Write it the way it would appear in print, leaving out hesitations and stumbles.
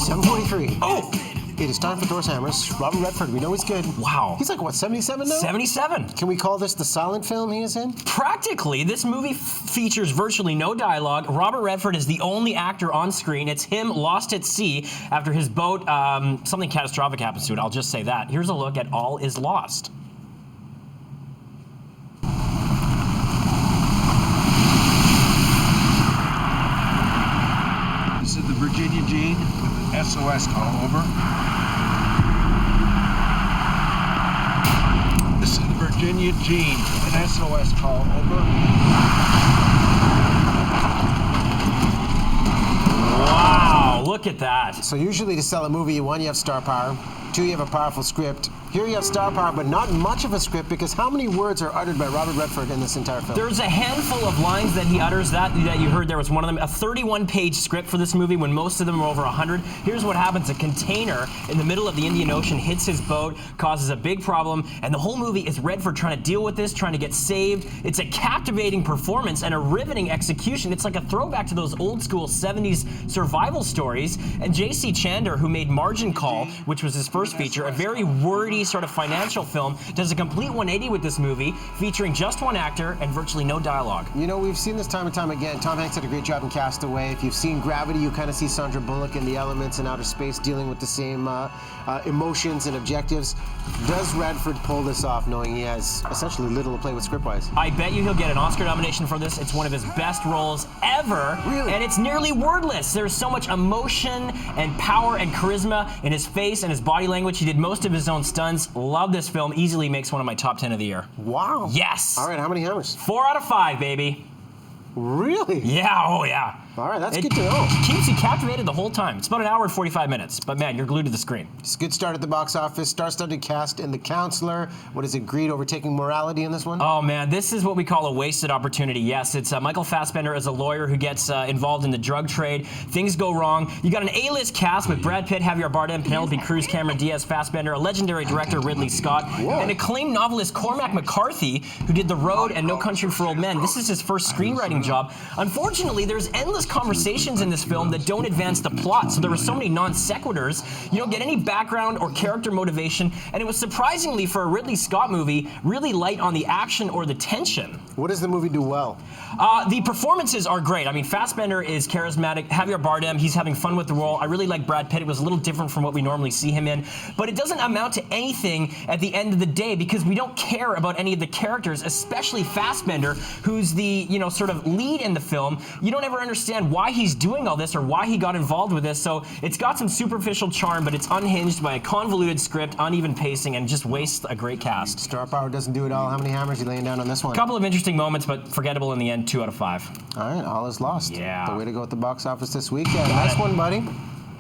7:43. Oh! It is time for Thor's Hammers. Robert Redford, we know he's good. Wow. He's like, what, 77 now? 77. Can we call this the silent film he is in? Practically, this movie features virtually no dialogue. Robert Redford is the only actor on screen. It's him lost at sea after his boat, something catastrophic happens to it, I'll just say that. Here's a look at All Is Lost. This is the Virginia Jean with an SOS call, over. This is the Virginia Jean with an SOS call, over. Wow, look at that. So usually to sell a movie, one, you have star power. Two, you have a powerful script. Here you have star power, but not much of a script, because how many words are uttered by Robert Redford in this entire film? There's a handful of lines that he utters. That you heard there was one of them. A 31-page script for this movie when most of them are over 100. Here's what happens. A container in the middle of the Indian Ocean hits his boat, causes a big problem, and the whole movie is Redford trying to deal with this, trying to get saved. It's a captivating performance and a riveting execution. It's like a throwback to those old school 70s survival stories. And J.C. Chander, who made Margin Call, which was his first feature, a very wordy sort of financial film, does a complete 180 with this movie, featuring just one actor and virtually no dialogue. You know, we've seen this time and time again. Tom Hanks did a great job in Castaway. If you've seen Gravity, you kind of see Sandra Bullock in The Elements in outer space dealing with the same emotions and objectives. Does Redford pull this off, knowing he has essentially little to play with script-wise? I bet you he'll get an Oscar nomination for this. It's one of his best roles ever. Really? And it's nearly wordless. There's so much emotion and power and charisma in his face and his body language. He did most of his own stunts. Love this film. Easily makes one of my top 10 of the year. Wow. Yes. All right, how many hammers? 4 out of 5, baby. Really? Yeah, oh yeah. All right, that's good to know. Keeps you captivated the whole time. It's about an hour and 45 minutes, but man, you're glued to the screen. It's a good start at the box office. Star-studded cast in The Counselor. What is it, greed overtaking morality in this one? Oh man, this is what we call a wasted opportunity. Yes, it's Michael Fassbender as a lawyer who gets involved in the drug trade. Things go wrong. You got an A-list cast with Brad Pitt, Javier Bardem, Penelope Cruz, Cameron Diaz, Fassbender, a legendary director, Ridley Scott, and acclaimed novelist Cormac McCarthy, who did The Road and No Country for Old Men. This is his first screenwriting job. Unfortunately, there's endless conversations in this film that don't advance the plot, so there were so many non sequiturs. You don't get any background or character motivation, and it was surprisingly, for a Ridley Scott movie, really light on the action or the tension. What does the movie do well? The performances are great. I mean, Fassbender is charismatic. Javier Bardem, he's having fun with the role. I really like Brad Pitt. It was a little different from what we normally see him in, but it doesn't amount to anything at the end of the day because we don't care about any of the characters, especially Fassbender, who's the, sort of lead in the film. You don't ever understand why he's doing all this or why he got involved with this, so it's got some superficial charm, but it's unhinged by a convoluted script, uneven pacing, and just wastes a great cast. Star power doesn't do it all. How many hammers are you laying down on this one? A couple of interesting moments, but forgettable in the end. 2 out of 5. All right, all is lost. Yeah. The way to go at the box office this weekend. Nice one, buddy.